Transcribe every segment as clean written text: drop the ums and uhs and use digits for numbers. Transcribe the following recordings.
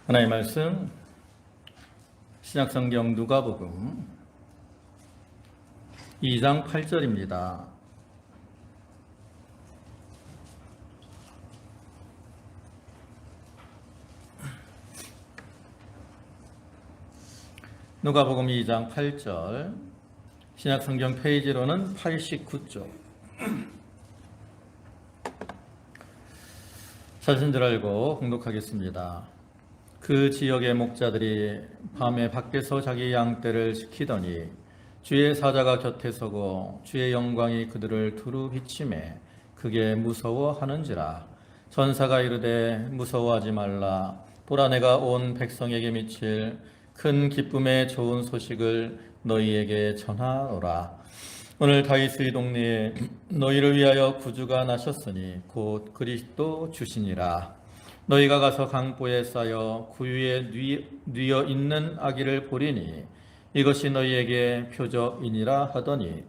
하나님의 말씀 신약성경 누가복음 2장 8절입니다. 누가복음 2장 8절 신약성경 페이지로는 89쪽. 자신 줄 알고 공독하겠습니다. 그 지역의 목자들이 밤에 밖에서 자기 양떼를 지키더니 주의 사자가 곁에 서고 주의 영광이 그들을 두루 비치매 그게 무서워하는지라. 전사가 이르되 무서워하지 말라. 보라, 내가 온 백성에게 미칠 큰 기쁨의 좋은 소식을 너희에게 전하노라. 오늘 다윗의 동네에 너희를 위하여 구주가 나셨으니 곧 그리스도 주시니라. 너희가 가서 강보에 쌓여 구유에 뉘어 있는 아기를 보리니 이것이 너희에게 표적이니라 하더니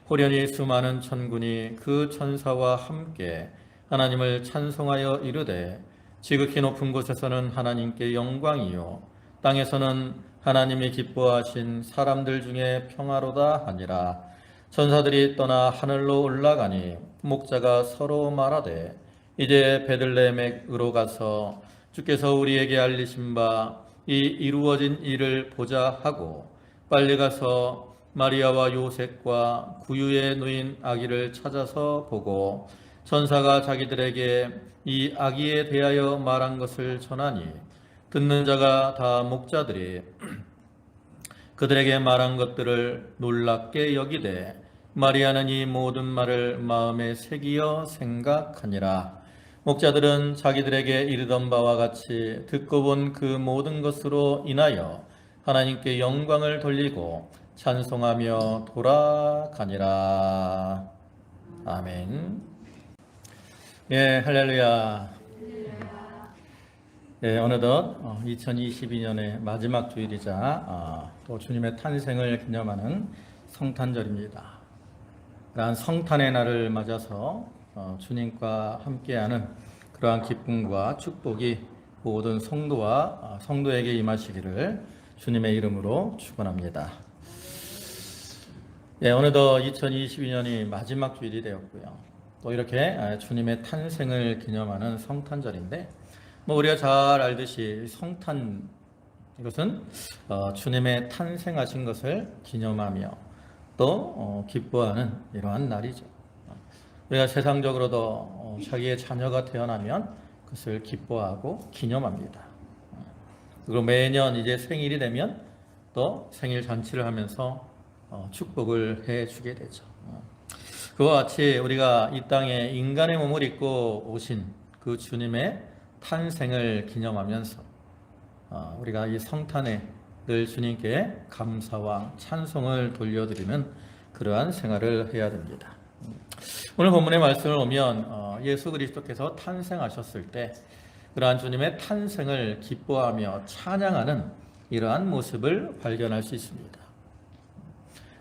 호련히 수많은 천군이 그 천사와 함께 하나님을 찬송하여 이르되 지극히 높은 곳에서는 하나님께 영광이요 땅에서는 하나님이 기뻐하신 사람들 중에 평화로다 하니라. 천사들이 떠나 하늘로 올라가니 목자가 서로 말하되 이제 베들레헴으로 가서 주께서 우리에게 알리신 바 이 이루어진 일을 보자 하고 빨리 가서 마리아와 요셉과 구유에 누인 아기를 찾아서 보고 천사가 자기들에게 이 아기에 대하여 말한 것을 전하니 듣는 자가 다 목자들이 그들에게 말한 것들을 놀랍게 여기되 마리아는 이 모든 말을 마음에 새기어 생각하니라. 목자들은 자기들에게 이르던 바와 같이 듣고 본 그 모든 것으로 인하여 하나님께 영광을 돌리고 찬송하며 돌아가니라. 아멘. 예, 할렐루야. 예, 어느덧 2022년의 마지막 주일이자 또 주님의 탄생을 기념하는 성탄절입니다. 그러한 성탄의 날을 맞아서 주님과 함께하는 그러한 기쁨과 축복이 모든 성도와 성도에게 임하시기를 주님의 이름으로 축원합니다. 예, 어느덧 2022년이 마지막 주일이 되었고요. 또 이렇게 주님의 탄생을 기념하는 성탄절인데, 우리가 잘 알듯이 성탄, 이것은 주님의 탄생하신 것을 기념하며 또 기뻐하는 이러한 날이죠. 우리가 세상적으로도 자기의 자녀가 태어나면 그것을 기뻐하고 기념합니다. 그리고 매년 이제 생일이 되면 또 생일 잔치를 하면서 축복을 해주게 되죠. 그와 같이 우리가 이 땅에 인간의 몸을 입고 오신 그 주님의 탄생을 기념하면서 우리가 이 성탄에 늘 주님께 감사와 찬송을 돌려드리는 그러한 생활을 해야 됩니다. 오늘 본문의 말씀을 보면 예수 그리스도께서 탄생하셨을 때 그러한 주님의 탄생을 기뻐하며 찬양하는 이러한 모습을 발견할 수 있습니다.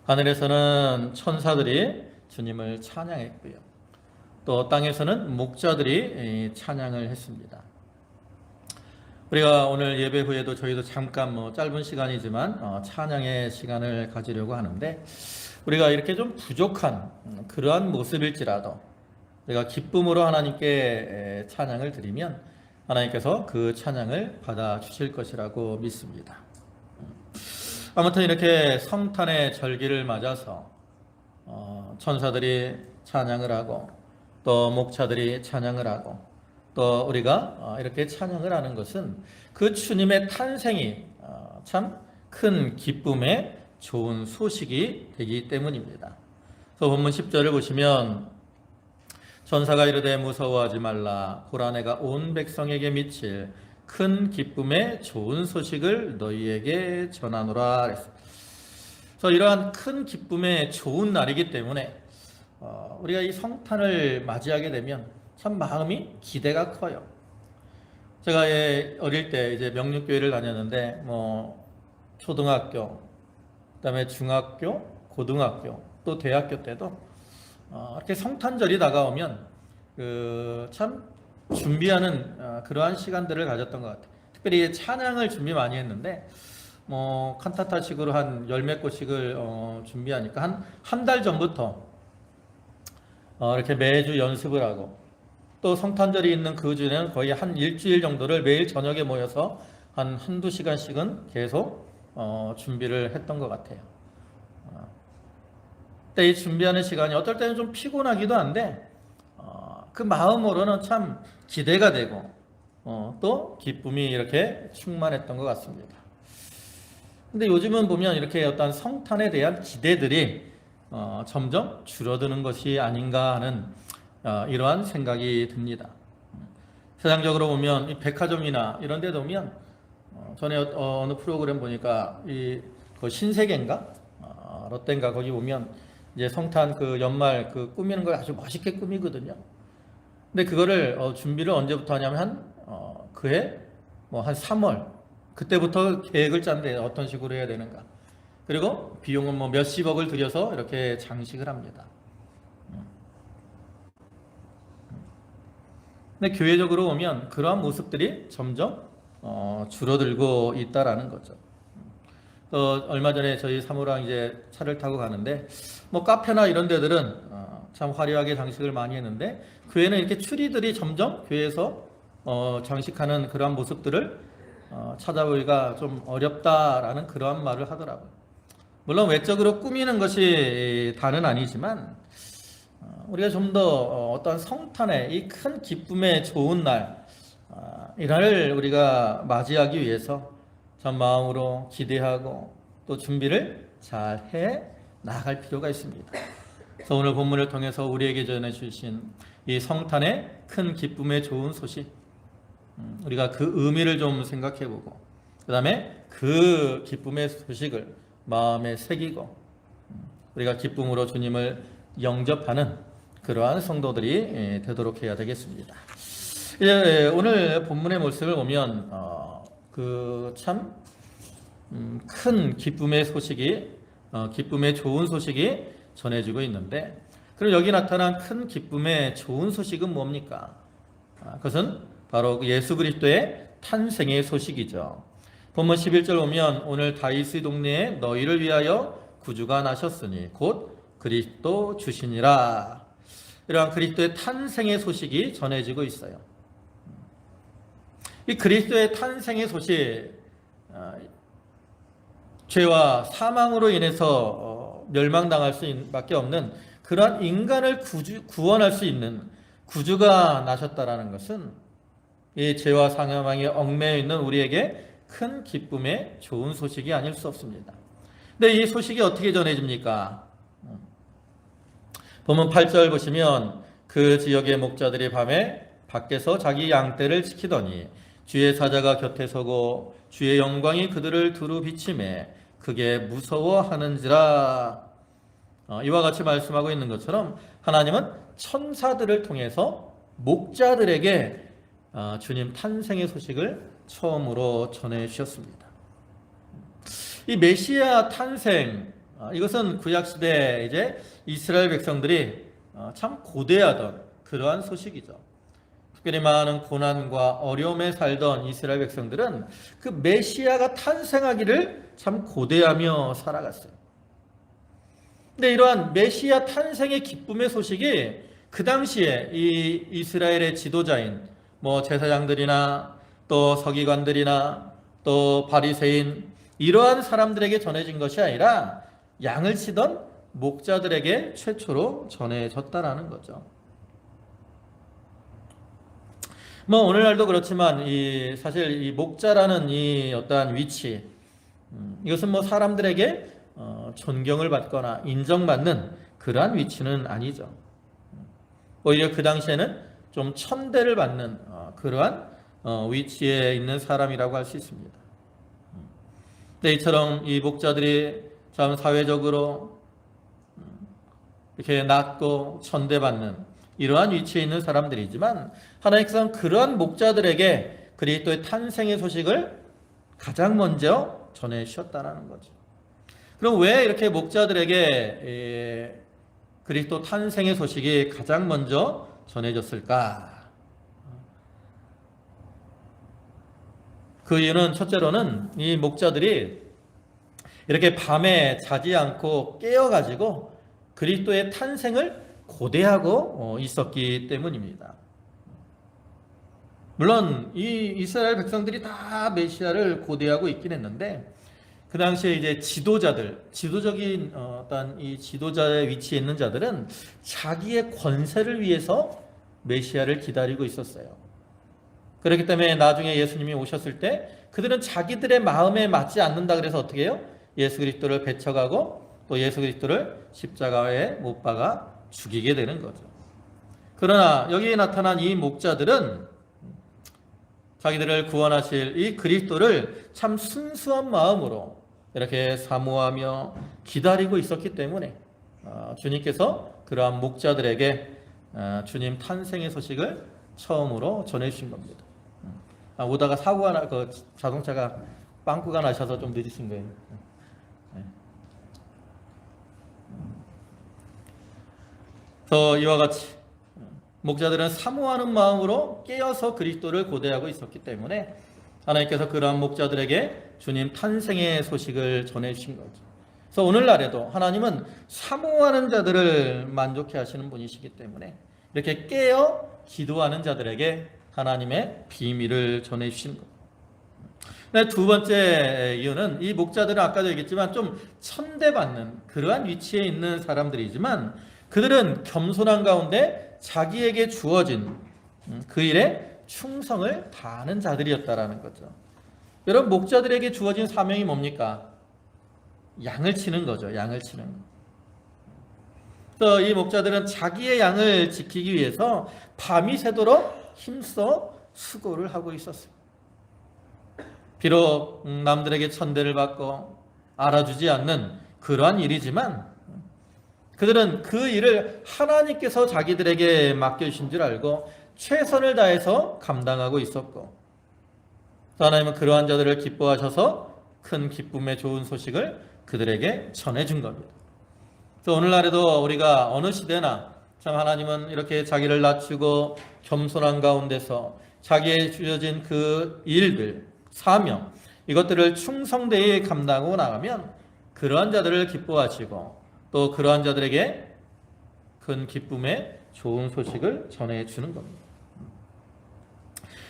하늘에서는 천사들이 주님을 찬양했고요. 또 땅에서는 목자들이 찬양을 했습니다. 우리가 오늘 예배 후에도 저희도 잠깐 짧은 시간이지만 찬양의 시간을 가지려고 하는데, 우리가 이렇게 좀 부족한 그러한 모습일지라도 우리가 기쁨으로 하나님께 찬양을 드리면 하나님께서 그 찬양을 받아주실 것이라고 믿습니다. 아무튼 이렇게 성탄의 절기를 맞아서 천사들이 찬양을 하고 또 목자들이 찬양을 하고 또 우리가 이렇게 찬양을 하는 것은 그 주님의 탄생이 참 큰 기쁨의 좋은 소식이 되기 때문입니다. 그래서 본문 10절을 보시면 천사가 이르되 무서워하지 말라. 보라, 내가 온 백성에게 미칠 큰 기쁨의 좋은 소식을 너희에게 전하노라. 그래서 이러한 큰 기쁨의 좋은 날이기 때문에 우리가 이 성탄을 맞이하게 되면 참 마음이 기대가 커요. 제가 어릴 때 이제 명륜교회를 다녔는데 초등학교, 그다음에 중학교, 고등학교, 또 대학교 때도 이렇게 성탄절이 다가오면 참 준비하는 그러한 시간들을 가졌던 것 같아요. 특별히 찬양을 준비 많이 했는데 뭐 칸타타식으로 한 열 몇 곡씩을 준비하니까 한 달 전부터 이렇게 매주 연습을 하고 또 성탄절이 있는 그 주에는 거의 한 일주일 정도를 매일 저녁에 모여서 한두 시간씩은 계속 준비를 했던 것 같아요. 근데 이 준비하는 시간이 어떨 때는 좀 피곤하기도 한데 그 마음으로는 참 기대가 되고 또 기쁨이 이렇게 충만했던 것 같습니다. 근데 요즘은 보면 이렇게 어떤 성탄에 대한 기대들이 점점 줄어드는 것이 아닌가 하는 이러한 생각이 듭니다. 세상적으로 보면 이 백화점이나 이런 데 보면 전에 어느 프로그램 보니까 그 신세계인가 롯데인가 거기 보면 이제 성탄 그 연말 그 꾸미는 걸 아주 멋있게 꾸미거든요. 근데 그거를 준비를 언제부터 하냐면 그해 뭐 한 3월 그때부터 계획을 짠데 어떤 식으로 해야 되는가. 그리고 비용은 뭐 몇십억을 들여서 이렇게 장식을 합니다. 근데 교회적으로 보면 그러한 모습들이 점점 줄어들고 있다라는 거죠. 또 얼마 전에 저희 사모랑 이제 차를 타고 가는데 뭐 카페나 이런 데들은 참 화려하게 장식을 많이 했는데 교회는 이렇게 추리들이 점점 교회에서 장식하는 그러한 모습들을 찾아보기가 좀 어렵다라는 그러한 말을 하더라고요. 물론 외적으로 꾸미는 것이 다는 아니지만 우리가 좀 더 어떤 성탄의 이 큰 기쁨의 좋은 날 이날을 우리가 맞이하기 위해서 참 마음으로 기대하고 또 준비를 잘 해 나갈 필요가 있습니다. 그래서 오늘 본문을 통해서 우리에게 전해 주신 이 성탄의 큰 기쁨의 좋은 소식 우리가 그 의미를 좀 생각해보고 그 다음에 그 기쁨의 소식을 마음에 새기고 우리가 기쁨으로 주님을 영접하는 그러한 성도들이 되도록 해야 되겠습니다. 오늘 본문의 모습을 보면 그 참 큰 기쁨의 소식이 기쁨의 좋은 소식이 전해지고 있는데 그럼 여기 나타난 큰 기쁨의 좋은 소식은 뭡니까? 그것은 바로 예수 그리스도의 탄생의 소식이죠. 본문 11절 보면 오늘 다윗의 동네에 너희를 위하여 구주가 나셨으니 곧 그리스도 주시니라. 이러한 그리스도의 탄생의 소식이 전해지고 있어요. 이 그리스도의 탄생의 소식, 죄와 사망으로 인해서 멸망당할 수밖에 없는 그러한 인간을 구원할 수 있는 구주가 나셨다라는 것은 이 죄와 사망에 얽매여 있는 우리에게 큰 기쁨의 좋은 소식이 아닐 수 없습니다. 근데 이 소식이 어떻게 전해집니까? 본문 8절 보시면 그 지역의 목자들이 밤에 밖에서 자기 양떼를 지키더니 주의 사자가 곁에 서고 주의 영광이 그들을 두루 비치매 그게 무서워하는지라. 이와 같이 말씀하고 있는 것처럼 하나님은 천사들을 통해서 목자들에게 주님 탄생의 소식을 처음으로 전해 주셨습니다. 이 메시아 탄생, 이것은 구약시대 이제 이스라엘 백성들이 참 고대하던 그러한 소식이죠. 특별히 많은 고난과 어려움에 살던 이스라엘 백성들은 그 메시아가 탄생하기를 참 고대하며 살아갔어요. 근데 이러한 메시아 탄생의 기쁨의 소식이 그 당시에 이 이스라엘의 지도자인 뭐 제사장들이나 또 서기관들이나 또 바리새인 이러한 사람들에게 전해진 것이 아니라 양을 치던 목자들에게 최초로 전해졌다라는 거죠. 뭐 오늘날도 그렇지만 사실 이 목자라는 이 어떠한 위치 이것은 뭐 사람들에게 존경을 받거나 인정받는 그러한 위치는 아니죠. 오히려 그 당시에는 좀 천대를 받는 그러한 위치에 있는 사람이라고 할 수 있습니다. 근데 이처럼 이 목자들이 참 사회적으로 이렇게 낮고 천대받는 이러한 위치에 있는 사람들이지만 하나님께서는 그러한 목자들에게 그리스도의 탄생의 소식을 가장 먼저 전해 주셨다는 거죠. 그럼 왜 이렇게 목자들에게 그리스도 탄생의 소식이 가장 먼저 전해졌을까? 그 이유는 첫째로는 이 목자들이 이렇게 밤에 자지 않고 깨어가지고 그리스도의 탄생을 고대하고 있었기 때문입니다. 물론 이 이스라엘 백성들이 다 메시아를 고대하고 있긴 했는데 그 당시에 이제 지도적인 어떤 이 지도자의 위치에 있는 자들은 자기의 권세를 위해서 메시아를 기다리고 있었어요. 그렇기 때문에 나중에 예수님이 오셨을 때 그들은 자기들의 마음에 맞지 않는다 그래서 어떻게 해요? 예수 그리스도를 배척하고 또 예수 그리스도를 십자가에 못 박아 죽이게 되는 거죠. 그러나 여기에 나타난 이 목자들은 자기들을 구원하실 이 그리스도를 참 순수한 마음으로 이렇게 사모하며 기다리고 있었기 때문에 주님께서 그러한 목자들에게 주님 탄생의 소식을 처음으로 전해주신 겁니다. 오다가 사고가 자동차가 빵꾸가 나셔서 좀 늦으신 거예요. 이와 같이 목자들은 사모하는 마음으로 깨어서 그리스도를 고대하고 있었기 때문에 하나님께서 그러한 목자들에게 주님 탄생의 소식을 전해주신 거죠. 그래서 오늘날에도 하나님은 사모하는 자들을 만족해 하시는 분이시기 때문에 이렇게 깨어 기도하는 자들에게 하나님의 비밀을 전해주시는 거예요. 두 번째 이유는 이 목자들은 아까도 얘기했지만 좀 천대받는 그러한 위치에 있는 사람들이지만 그들은 겸손한 가운데 자기에게 주어진 그 일에 충성을 다하는 자들이었다라는 거죠. 여러분 목자들에게 주어진 사명이 뭡니까? 양을 치는 거죠. 양을 치는 거. 또 이 목자들은 자기의 양을 지키기 위해서 밤이 새도록 힘써 수고를 하고 있었어요. 비록 남들에게 천대를 받고 알아주지 않는 그러한 일이지만 그들은 그 일을 하나님께서 자기들에게 맡겨주신 줄 알고 최선을 다해서 감당하고 있었고 하나님은 그러한 자들을 기뻐하셔서 큰 기쁨의 좋은 소식을 그들에게 전해준 겁니다. 또 오늘날에도 우리가 어느 시대나 참 하나님은 이렇게 자기를 낮추고 겸손한 가운데서 자기의 주어진 그 일들, 사명 이것들을 충성되이 감당하고 나가면 그러한 자들을 기뻐하시고 또 그러한 자들에게 큰 기쁨의 좋은 소식을 전해주는 겁니다.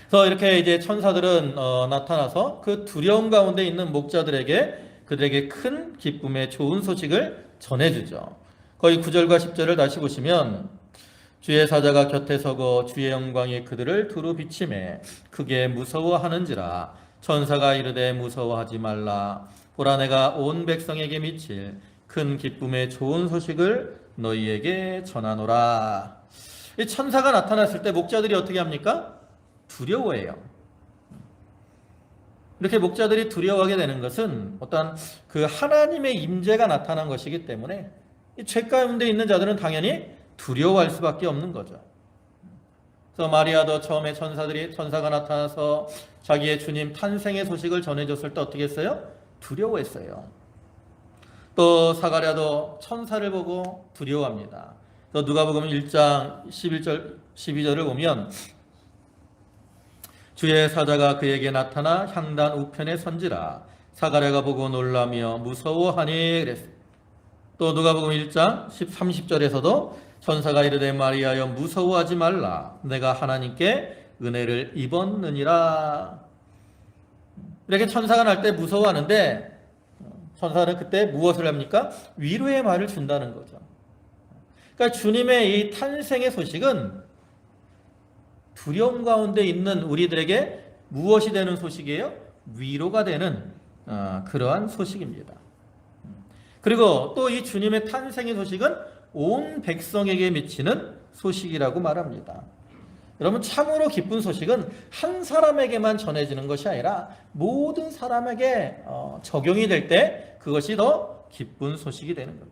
그래서 이렇게 이제 천사들은 나타나서 그 두려움 가운데 있는 목자들에게 그들에게 큰 기쁨의 좋은 소식을 전해주죠. 거의 9절과 10절을 다시 보시면 주의 사자가 곁에 서고 주의 영광이 그들을 두루 비치매 크게 무서워하는지라 천사가 이르되 무서워하지 말라 보라 내가 온 백성에게 미칠 큰 기쁨의 좋은 소식을 너희에게 전하노라. 이 천사가 나타났을 때 목자들이 어떻게 합니까? 두려워해요. 이렇게 목자들이 두려워하게 되는 것은 어떤 그 하나님의 임재가 나타난 것이기 때문에 이 죄 가운데 있는 자들은 당연히 두려워할 수밖에 없는 거죠. 그래서 마리아도 처음에 천사가 나타나서 자기의 주님 탄생의 소식을 전해줬을 때 어떻게 했어요? 두려워했어요. 또 사가랴도 천사를 보고 두려워합니다. 또 누가복음 1장 11절 12절을 보면 주의 사자가 그에게 나타나 향단 우편에 선지라 사가랴가 보고 놀라며 무서워하니 그랬어요. 또 누가복음 1장 30절에서도 천사가 이르되 마리아여 무서워하지 말라 내가 하나님께 은혜를 입었느니라. 이렇게 천사가 날 때 무서워하는데 천사는 그때 무엇을 합니까? 위로의 말을 준다는 거죠. 그러니까 주님의 이 탄생의 소식은 두려움 가운데 있는 우리들에게 무엇이 되는 소식이에요? 위로가 되는 그러한 소식입니다. 그리고 또 이 주님의 탄생의 소식은 온 백성에게 미치는 소식이라고 말합니다. 여러분 참으로 기쁜 소식은 한 사람에게만 전해지는 것이 아니라 모든 사람에게 적용이 될 때 그것이 더 기쁜 소식이 되는 거죠.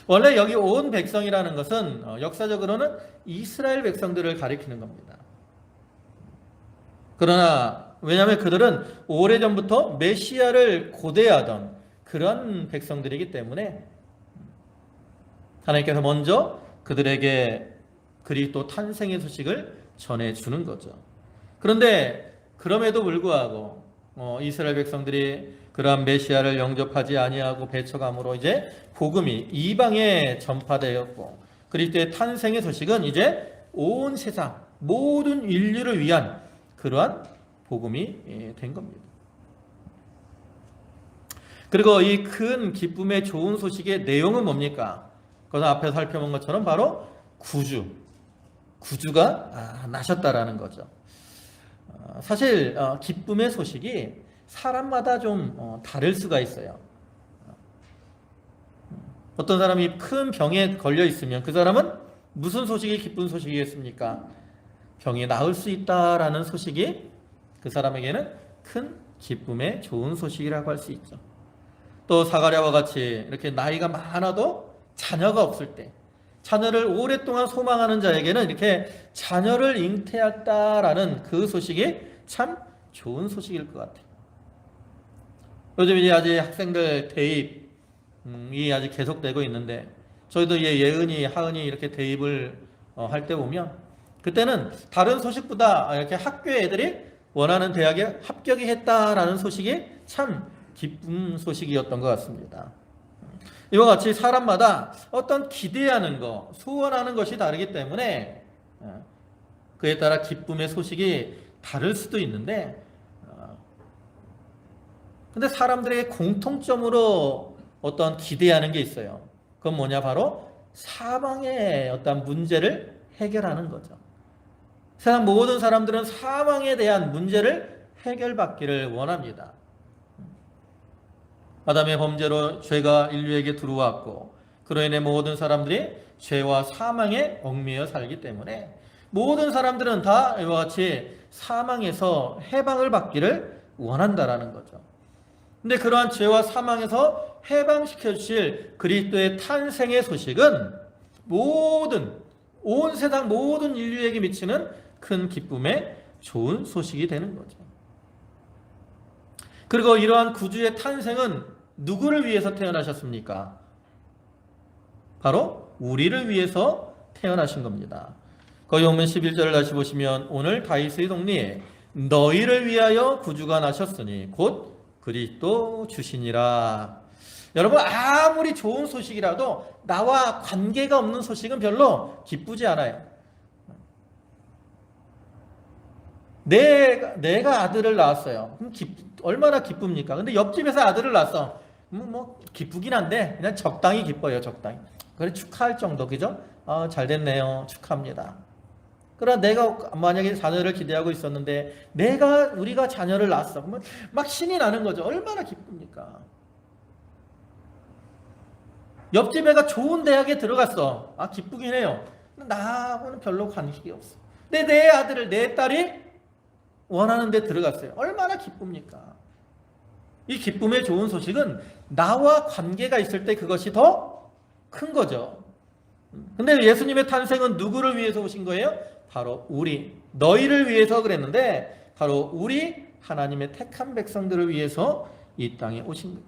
원래 여기 온 백성이라는 것은 역사적으로는 이스라엘 백성들을 가리키는 겁니다. 그러나 왜냐하면 그들은 오래전부터 메시아를 고대하던 그런 백성들이기 때문에 하나님께서 먼저 그들에게 그리스도 탄생의 소식을 전해주는 거죠. 그런데 그럼에도 불구하고 이스라엘 백성들이 그러한 메시아를 영접하지 아니하고 배척함으로 이제 복음이 이방에 전파되었고, 그리스도의 탄생의 소식은 이제 온 세상 모든 인류를 위한 그러한 복음이 된 겁니다. 그리고 이 큰 기쁨의 좋은 소식의 내용은 뭡니까? 그것은 앞에 살펴본 것처럼 바로 구주가 나셨다라는 거죠. 사실 기쁨의 소식이 사람마다 좀 다를 수가 있어요. 어떤 사람이 큰 병에 걸려 있으면 그 사람은 무슨 소식이 기쁜 소식이겠습니까? 병이 나을 수 있다라는 소식이 그 사람에게는 큰 기쁨의 좋은 소식이라고 할 수 있죠. 또 사가랴와 같이 이렇게 나이가 많아도 자녀가 없을 때, 자녀를 오랫동안 소망하는 자에게는 이렇게 자녀를 잉태했다라는 그 소식이 참 좋은 소식일 것 같아요. 요즘 이제 아직 학생들 대입이 아직 계속되고 있는데, 저희도 예은이, 하은이 이렇게 대입을 할 때 보면, 그때는 다른 소식보다 이렇게 학교 애들이 원하는 대학에 합격이 했다라는 소식이 참 기쁜 소식이었던 것 같습니다. 이와 같이 사람마다 어떤 기대하는 것, 소원하는 것이 다르기 때문에 그에 따라 기쁨의 소식이 다를 수도 있는데, 근데 사람들에게 공통점으로 어떤 기대하는 게 있어요. 그건 뭐냐? 바로 사망의 어떤 문제를 해결하는 거죠. 세상 모든 사람들은 사망에 대한 문제를 해결받기를 원합니다. 아담의 범죄로 죄가 인류에게 들어왔고, 그로 인해 모든 사람들이 죄와 사망에 얽매여 살기 때문에 모든 사람들은 다 이와 같이 사망에서 해방을 받기를 원한다라는 거죠. 근데 그러한 죄와 사망에서 해방시켜 주실 그리스도의 탄생의 소식은 온 세상 모든 인류에게 미치는 큰 기쁨의 좋은 소식이 되는 거죠. 그리고 이러한 구주의 탄생은 누구를 위해서 태어나셨습니까? 바로 우리를 위해서 태어나신 겁니다. 거기 오면 11절을 다시 보시면, 오늘 다윗의 동리에 너희를 위하여 구주가 나셨으니 곧 그리스도 주시니라. 여러분, 아무리 좋은 소식이라도 나와 관계가 없는 소식은 별로 기쁘지 않아요. 내가 아들을 낳았어요. 그럼 얼마나 기쁩니까? 근데 옆집에서 아들을 낳았어. 뭐 기쁘긴 한데 그냥 적당히 기뻐요. 적당히. 그래, 축하할 정도. 그죠? 잘 됐네요. 축하합니다. 그러나 내가 만약에 자녀를 기대하고 있었는데 우리가 자녀를 낳았어. 그러면 막 신이 나는 거죠. 얼마나 기쁩니까? 옆집 애가 좋은 대학에 들어갔어. 기쁘긴 해요. 나하고는 별로 관심이 없어. 근데 내 아들을, 내 딸이 원하는 데 들어갔어요. 얼마나 기쁩니까? 이 기쁨의 좋은 소식은 나와 관계가 있을 때 그것이 더 큰 거죠. 근데 예수님의 탄생은 누구를 위해서 오신 거예요? 바로 너희를 위해서 그랬는데, 바로 우리 하나님의 택한 백성들을 위해서 이 땅에 오신 거예요.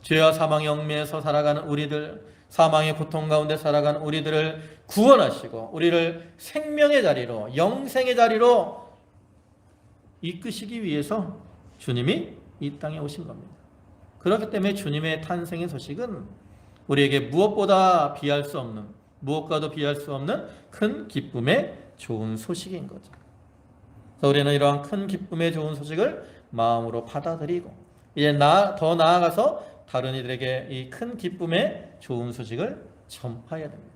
죄와 사망의 얽매에서 살아가는 우리들, 사망의 고통 가운데 살아가는 우리들을 구원하시고 우리를 생명의 자리로, 영생의 자리로 이끄시기 위해서 주님이 이 땅에 오신 겁니다. 그렇기 때문에 주님의 탄생의 소식은 우리에게 무엇과도 비할 수 없는 큰 기쁨의 좋은 소식인 거죠. 그래서 우리는 이러한 큰 기쁨의 좋은 소식을 마음으로 받아들이고, 이제 더 나아가서 다른 이들에게 이 큰 기쁨의 좋은 소식을 전파해야 됩니다.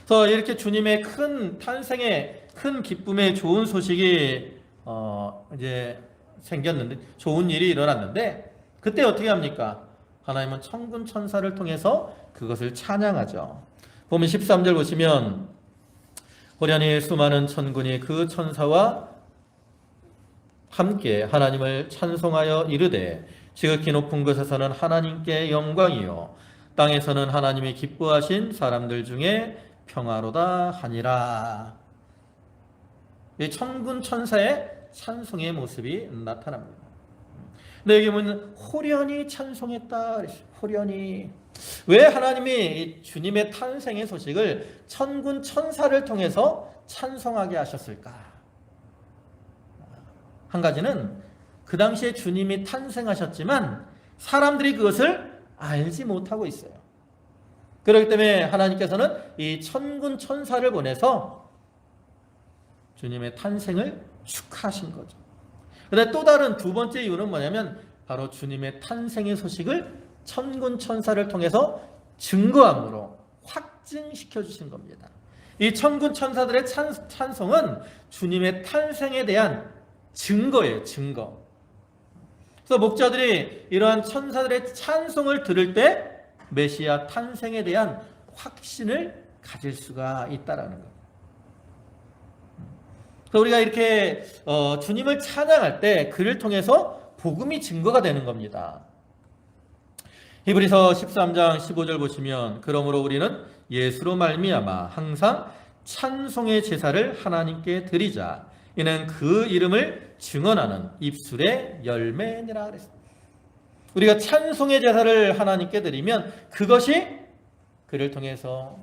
그래서 이렇게 주님의 큰 탄생의 큰 기쁨의 좋은 소식이 이제 생겼는데, 좋은 일이 일어났는데, 그때 어떻게 합니까? 하나님은 천군 천사를 통해서 그것을 찬양하죠. 보면 13절 보시면, 호련히 수많은 천군이 그 천사와 함께 하나님을 찬송하여 이르되, 지극히 높은 곳에서는 하나님께 영광이요 땅에서는 하나님이 기뻐하신 사람들 중에 평화로다 하니라. 이 천군 천사의 찬송의 모습이 나타납니다. 근데 여기 보면 호련히 찬송했다. 호련히. 왜 하나님이 주님의 탄생의 소식을 천군 천사를 통해서 찬송하게 하셨을까? 한 가지는 그 당시에 주님이 탄생하셨지만 사람들이 그것을 알지 못하고 있어요. 그렇기 때문에 하나님께서는 이 천군 천사를 보내서 주님의 탄생을 축하하신 거죠. 그런데 또 다른 두 번째 이유는 뭐냐면 바로 주님의 탄생의 소식을 천군 천사를 통해서 증거함으로 확증시켜 주신 겁니다. 이 천군 천사들의 찬송은 주님의 탄생에 대한 증거예요. 증거. 그래서 목자들이 이러한 천사들의 찬송을 들을 때 메시아 탄생에 대한 확신을 가질 수가 있다라는 거예요. 그래서 우리가 이렇게 주님을 찬양할 때 그를 통해서 복음이 증거가 되는 겁니다. 히브리서 13장 15절 보시면 그러므로 우리는 예수로 말미암아 항상 찬송의 제사를 하나님께 드리자. 이는 그 이름을 증언하는 입술의 열매니라 그랬습니다. 우리가 찬송의 제사를 하나님께 드리면 그것이 그를 통해서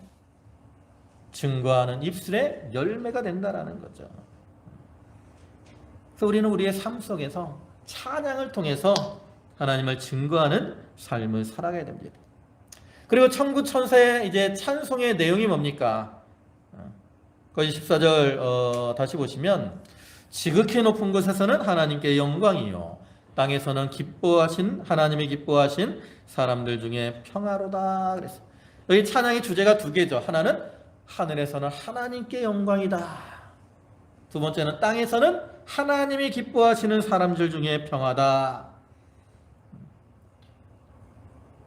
증거하는 입술의 열매가 된다라는 거죠. 그래서 우리는 우리의 삶 속에서 찬양을 통해서 하나님을 증거하는 삶을 살아가야 됩니다. 그리고 천군 천사의 이제 찬송의 내용이 뭡니까? 거기 14절 다시 보시면 지극히 높은 곳에서는 하나님께 영광이요 땅에서는 기뻐하신 하나님이 기뻐하신 사람들 중에 평화로다 그랬어요. 여기 찬양의 주제가 두 개죠. 하나는 하늘에서는 하나님께 영광이다. 두 번째는 땅에서는 하나님이 기뻐하시는 사람들 중에 평화다.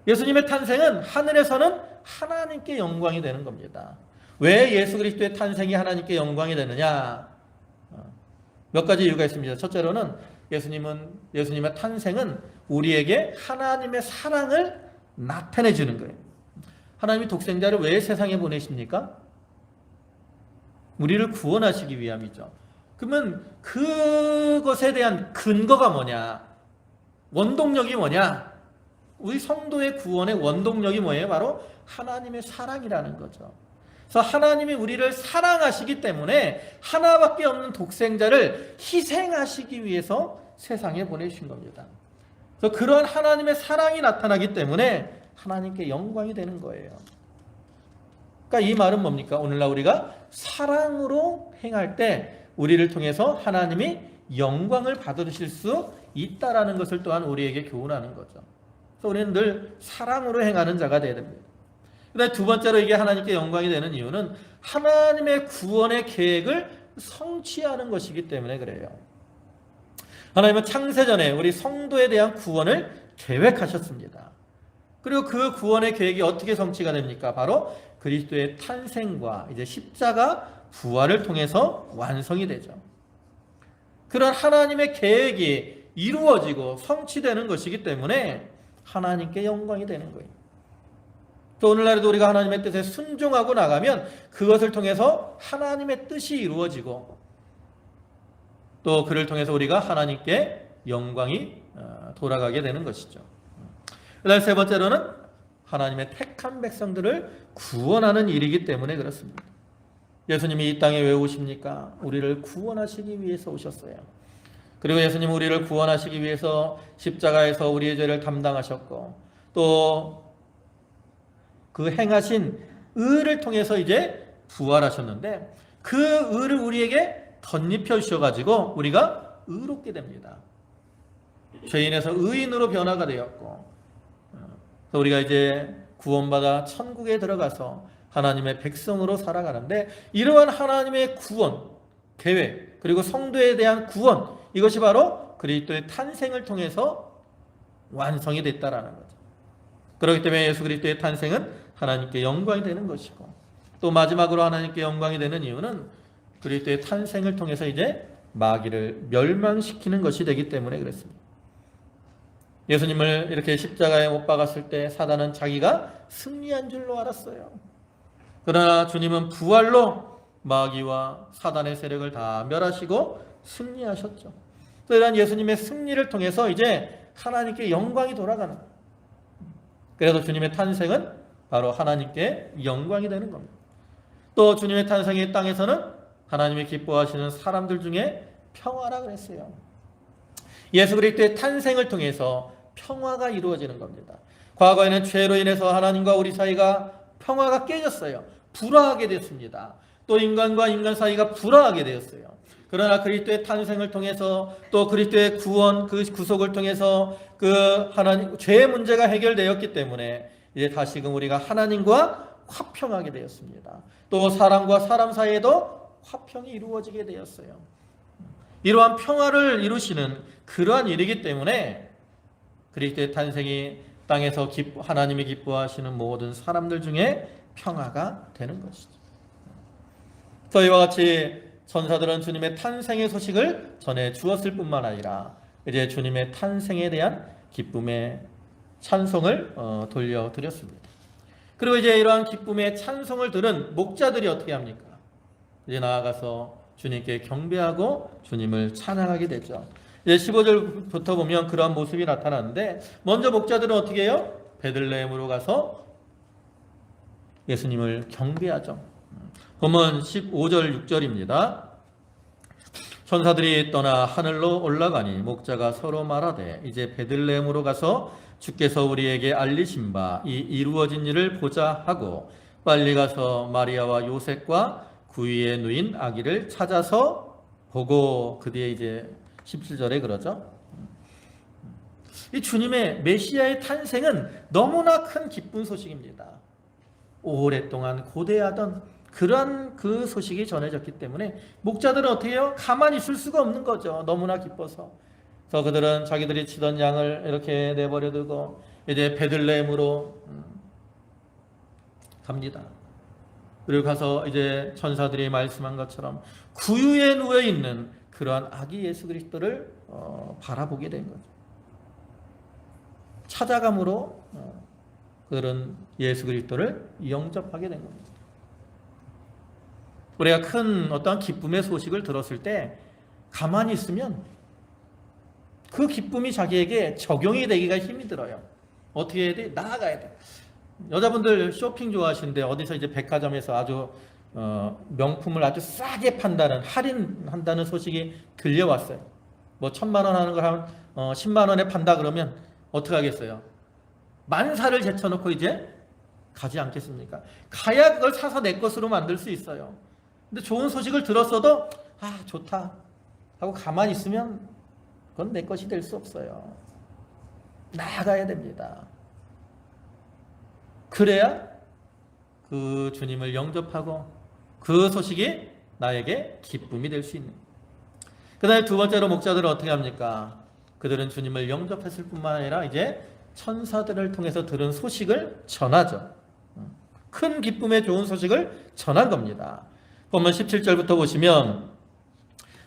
예수님의 탄생은 하늘에서는 하나님께 영광이 되는 겁니다. 왜 예수 그리스도의 탄생이 하나님께 영광이 되느냐? 몇 가지 이유가 있습니다. 첫째로는 예수님의 탄생은 우리에게 하나님의 사랑을 나타내 주는 거예요. 하나님이 독생자를 왜 세상에 보내십니까? 우리를 구원하시기 위함이죠. 그러면 그것에 대한 근거가 뭐냐? 원동력이 뭐냐? 우리 성도의 구원의 원동력이 뭐예요? 바로 하나님의 사랑이라는 거죠. 그래서 하나님이 우리를 사랑하시기 때문에 하나밖에 없는 독생자를 희생하시기 위해서 세상에 보내주신 겁니다. 그래서 그러한 하나님의 사랑이 나타나기 때문에 하나님께 영광이 되는 거예요. 그러니까 이 말은 뭡니까? 오늘날 우리가 사랑으로 행할 때 우리를 통해서 하나님이 영광을 받으실 수 있다라는 것을 또한 우리에게 교훈하는 거죠. 그래서 우리는 늘 사랑으로 행하는 자가 되어야 됩니다. 그다음에 두 번째로 이게 하나님께 영광이 되는 이유는 하나님의 구원의 계획을 성취하는 것이기 때문에 그래요. 하나님은 창세전에 우리 성도에 대한 구원을 계획하셨습니다. 그리고 그 구원의 계획이 어떻게 성취가 됩니까? 바로 그리스도의 탄생과 이제 십자가 부활을 통해서 완성이 되죠. 그런 하나님의 계획이 이루어지고 성취되는 것이기 때문에 하나님께 영광이 되는 거예요. 또 오늘날에도 우리가 하나님의 뜻에 순종하고 나가면 그것을 통해서 하나님의 뜻이 이루어지고 또 그를 통해서 우리가 하나님께 영광이 돌아가게 되는 것이죠. 그다음 세 번째로는 하나님의 택한 백성들을 구원하는 일이기 때문에 그렇습니다. 예수님이 이 땅에 왜 오십니까? 우리를 구원하시기 위해서 오셨어요. 그리고 예수님은 우리를 구원하시기 위해서 십자가에서 우리의 죄를 담당하셨고 또 그 행하신 의를 통해서 이제 부활하셨는데 그 의를 우리에게 덧입혀 주셔가지고 우리가 의롭게 됩니다. 죄인에서 의인으로 변화가 되었고 우리가 이제 구원받아 천국에 들어가서 하나님의 백성으로 살아가는데 이러한 하나님의 구원 계획 그리고 성도에 대한 구원 이것이 바로 그리스도의 탄생을 통해서 완성이 됐다라는 거죠. 그렇기 때문에 예수 그리스도의 탄생은 하나님께 영광이 되는 것이고 또 마지막으로 하나님께 영광이 되는 이유는 그리스도의 탄생을 통해서 이제 마귀를 멸망시키는 것이 되기 때문에 그렇습니다. 예수님을 이렇게 십자가에 못 박았을 때 사단은 자기가 승리한 줄로 알았어요. 그러나 주님은 부활로 마귀와 사단의 세력을 다 멸하시고 승리하셨죠. 이러한 예수님의 승리를 통해서 이제 하나님께 영광이 돌아가는 거예요. 그래서 주님의 탄생은 바로 하나님께 영광이 되는 겁니다. 또 주님의 탄생이 땅에서는 하나님이 기뻐하시는 사람들 중에 평화라 그랬어요. 예수 그리스도의 탄생을 통해서 평화가 이루어지는 겁니다. 과거에는 죄로 인해서 하나님과 우리 사이가 평화가 깨졌어요. 불화하게 됐습니다. 또 인간과 인간 사이가 불화하게 되었어요. 그러나 그리스도의 탄생을 통해서 또 그리스도의 구원, 그 구속을 통해서 그 하나님 죄의 문제가 해결되었기 때문에 이제 다시금 우리가 하나님과 화평하게 되었습니다. 또 사람과 사람 사이에도 화평이 이루어지게 되었어요. 이러한 평화를 이루시는 그러한 일이기 때문에 그리스도의 탄생이 땅에서 하나님이 기뻐하시는 모든 사람들 중에 평화가 되는 것이죠. 저희와 같이 천사들은 주님의 탄생의 소식을 전해 주었을 뿐만 아니라 이제 주님의 탄생에 대한 기쁨의 찬송을 돌려드렸습니다. 그리고 이제 이러한 기쁨의 찬송을 들은 목자들이 어떻게 합니까? 이제 나아가서 주님께 경배하고 주님을 찬양하게 되죠. 이제 15절부터 보면 그러한 모습이 나타나는데, 먼저 목자들은 어떻게 해요? 베들레헴으로 가서 예수님을 경배하죠. 보면 15절 6절입니다. 천사들이 떠나 하늘로 올라가니 목자가 서로 말하되 이제 베들레헴으로 가서 주께서 우리에게 알리신 바 이 이루어진 일을 보자 하고 빨리 가서 마리아와 요셉과 구유에 누인 아기를 찾아서 보고, 그 뒤에 이제 17절에 그러죠. 이 주님의 메시아의 탄생은 너무나 큰 기쁜 소식입니다. 오랫동안 고대하던 그러한 그 소식이 전해졌기 때문에 목자들은 어떻게 해요? 가만히 있을 수가 없는 거죠. 너무나 기뻐서. 그래서 그들은 자기들이 치던 양을 이렇게 내버려 두고 이제 베들레헴으로 갑니다. 그리고 가서 이제 천사들이 말씀한 것처럼 구유에 누워 있는 그러한 아기 예수 그리스도를 바라보게 된 거죠. 찾아감으로 그런 예수 그리스도를 영접하게 된 겁니다. 우리가 큰 어떠한 기쁨의 소식을 들었을 때 가만히 있으면 그 기쁨이 자기에게 적용이 되기가 힘이 들어요. 어떻게 해야 돼? 나아가야 돼. 여자분들 쇼핑 좋아하시는데 어디서 이제 백화점에서 아주 명품을 아주 싸게 판다는, 할인한다는 소식이 들려왔어요. 뭐 1,000만 원 하는 걸 한 10만 원에 판다 그러면 어떻게 하겠어요? 만사를 제쳐놓고 이제 가지 않겠습니까? 가야 그걸 사서 내 것으로 만들 수 있어요. 근데 좋은 소식을 들었어도 좋다 하고 가만히 있으면 그건 내 것이 될 수 없어요. 나아가야 됩니다. 그래야 그 주님을 영접하고 그 소식이 나에게 기쁨이 될 수 있는. 그 다음에 두 번째로 목자들은 어떻게 합니까? 그들은 주님을 영접했을 뿐만 아니라 이제 천사들을 통해서 들은 소식을 전하죠. 큰 기쁨의 좋은 소식을 전한 겁니다. 보면 17절부터 보시면,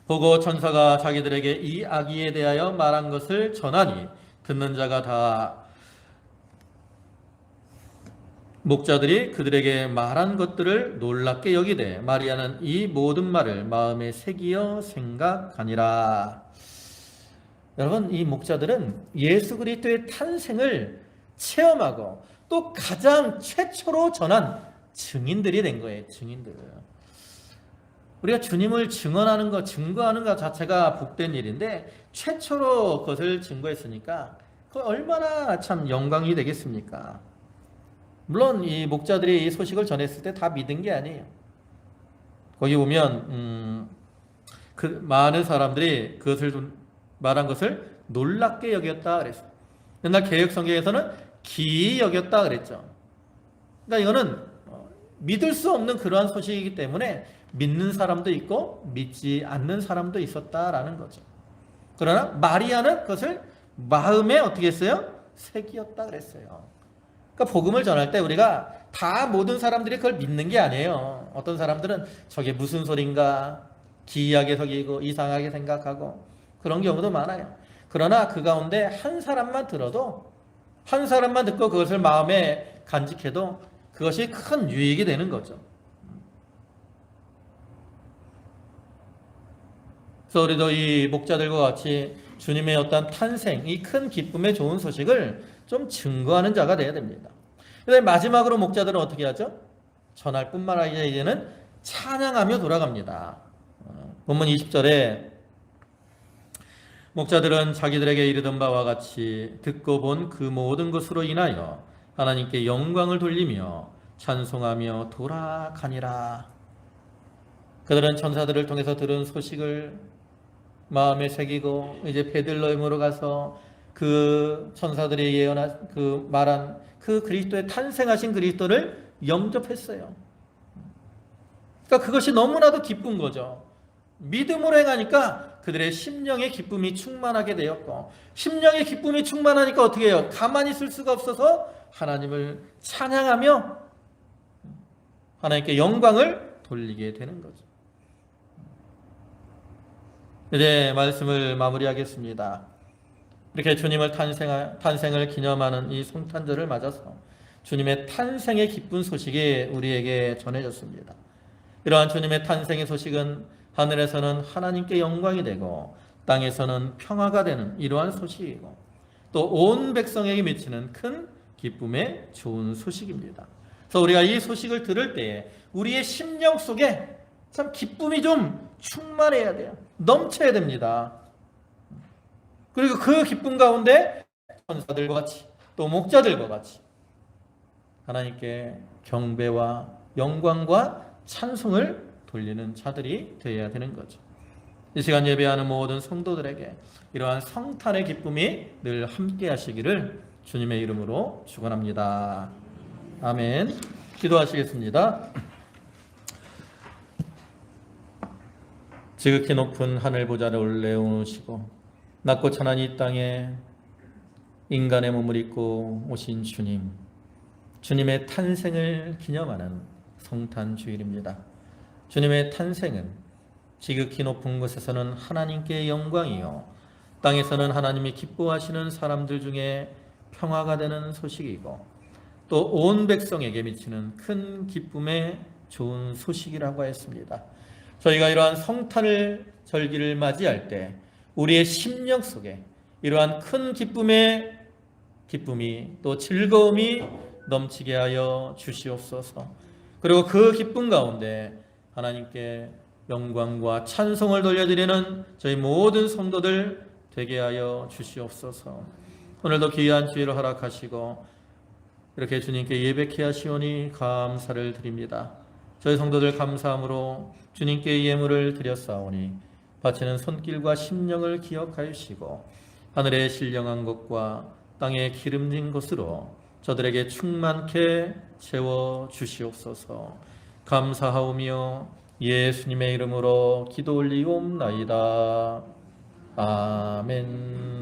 보고 천사가 자기들에게 이 아기에 대하여 말한 것을 전하니 듣는 자가 다 목자들이 그들에게 말한 것들을 놀랍게 여기되 마리아는 이 모든 말을 마음에 새기어 생각하니라. 여러분, 이 목자들은 예수 그리스도의 탄생을 체험하고 또 가장 최초로 전한 증인들이 된 거예요. 증인들. 우리가 주님을 증언하는 것, 증거하는 것 자체가 복된 일인데 최초로 그것을 증거했으니까 그 얼마나 참 영광이 되겠습니까? 물론 이 목자들이 이 소식을 전했을 때 다 믿은 게 아니에요. 거기 보면 그 많은 사람들이 그것을 말한 것을 놀랍게 여겼다 그랬어요. 옛날 개역 성경에서는 기이 여겼다 그랬죠. 그러니까 이거는 믿을 수 없는 그러한 소식이기 때문에 믿는 사람도 있고 믿지 않는 사람도 있었다라는 거죠. 그러나 마리아는 그것을 마음에 어떻게 했어요? 새기었다 그랬어요. 그러니까 복음을 전할 때 우리가 다 모든 사람들이 그걸 믿는 게 아니에요. 어떤 사람들은 저게 무슨 소린가 기이하게 여기고 이상하게 생각하고 그런 경우도 많아요. 그러나 그 가운데 한 사람만 들어도, 한 사람만 듣고 그것을 마음에 간직해도 그것이 큰 유익이 되는 거죠. 그래서 우리도 이 목자들과 같이 주님의 어떤 탄생, 이 큰 기쁨의 좋은 소식을 좀 증거하는 자가 되어야 됩니다. 그다음에 마지막으로 목자들은 어떻게 하죠? 전할 뿐만 아니라 이제는 찬양하며 돌아갑니다. 본문 20절에 목자들은 자기들에게 이르던 바와 같이 듣고 본 그 모든 것으로 인하여 하나님께 영광을 돌리며 찬송하며 돌아가니라. 그들은 천사들을 통해서 들은 소식을 마음에 새기고 이제 베들레헴으로 가서 그 천사들이 예언한 그 말한 그 그리스도의 탄생하신 그리스도를 영접했어요. 그러니까 그것이 너무나도 기쁜 거죠. 믿음으로 행하니까 그들의 심령의 기쁨이 충만하게 되었고, 심령의 기쁨이 충만하니까 어떻게 해요? 가만히 있을 수가 없어서 하나님을 찬양하며 하나님께 영광을 돌리게 되는 거죠. 이제 말씀을 마무리하겠습니다. 이렇게 주님을 탄생을 기념하는 이 성탄절을 맞아서 주님의 탄생의 기쁜 소식이 우리에게 전해졌습니다. 이러한 주님의 탄생의 소식은 하늘에서는 하나님께 영광이 되고 땅에서는 평화가 되는 이러한 소식이고 또 온 백성에게 미치는 큰 기쁨의 좋은 소식입니다. 그래서 우리가 이 소식을 들을 때에 우리의 심령 속에 참 기쁨이 좀 충만해야 돼요. 넘쳐야 됩니다. 그리고 그 기쁨 가운데 천사들과 같이 또 목자들과 같이 하나님께 경배와 영광과 찬송을 돌리는 자들이 되어야 되는 거죠. 이 시간 예배하는 모든 성도들에게 이러한 성탄의 기쁨이 늘 함께 하시기를 주님의 이름으로 축원합니다. 아멘. 기도하시겠습니다. 지극히 높은 하늘 보좌를 올려오시고 낮고 찬한 이 땅에 인간의 몸을 입고 오신 주님, 주님의 탄생을 기념하는 성탄 주일입니다. 주님의 탄생은 지극히 높은 곳에서는 하나님께 영광이요 땅에서는 하나님이 기뻐하시는 사람들 중에 평화가 되는 소식이고 또 온 백성에게 미치는 큰 기쁨의 좋은 소식이라고 했습니다. 저희가 이러한 성탄을 절기를 맞이할 때 우리의 심령 속에 이러한 큰 기쁨이 또 즐거움이 넘치게 하여 주시옵소서. 그리고 그 기쁨 가운데 하나님께 영광과 찬송을 돌려드리는 저희 모든 성도들 되게 하여 주시옵소서. 오늘도 귀한 주의를 허락하시고 이렇게 주님께 예배케 하시오니 감사를 드립니다. 저희 성도들 감사함으로 주님께 예물을 드렸사오니 바치는 손길과 심령을 기억하시고 하늘의 신령한 것과 땅의 기름진 것으로 저들에게 충만케 채워 주시옵소서. 감사하오며 예수님의 이름으로 기도 올리옵나이다. 아멘.